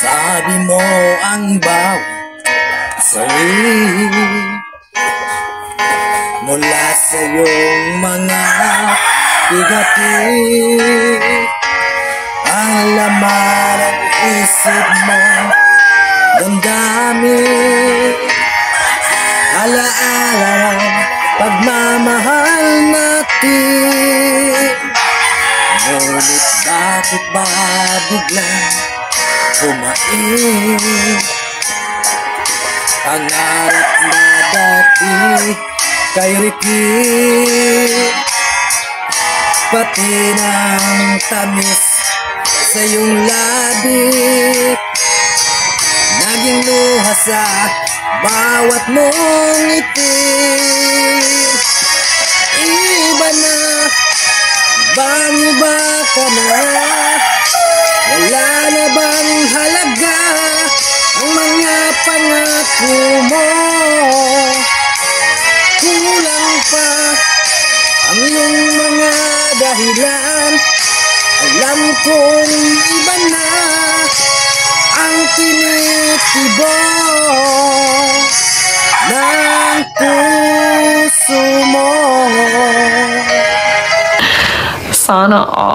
Sabi mo ang bawat sawi mula sa iyong mga bigati, ang laman ng isip mo damdamin, alaala ng pagmamahal natin. Ngunit bakit ba biglang kumain? Pangarap na dati kay Ricky, pati ng tamis sa iyong labi, naging luha sa bawat mong ngiti. Iba na, bang iba ka na? Wala na bang halaga ang mga pangako mo? Kulang pa ang iyong mga dahilan. Alam kong iba na ang tinitibok ng puso mo. Sana all.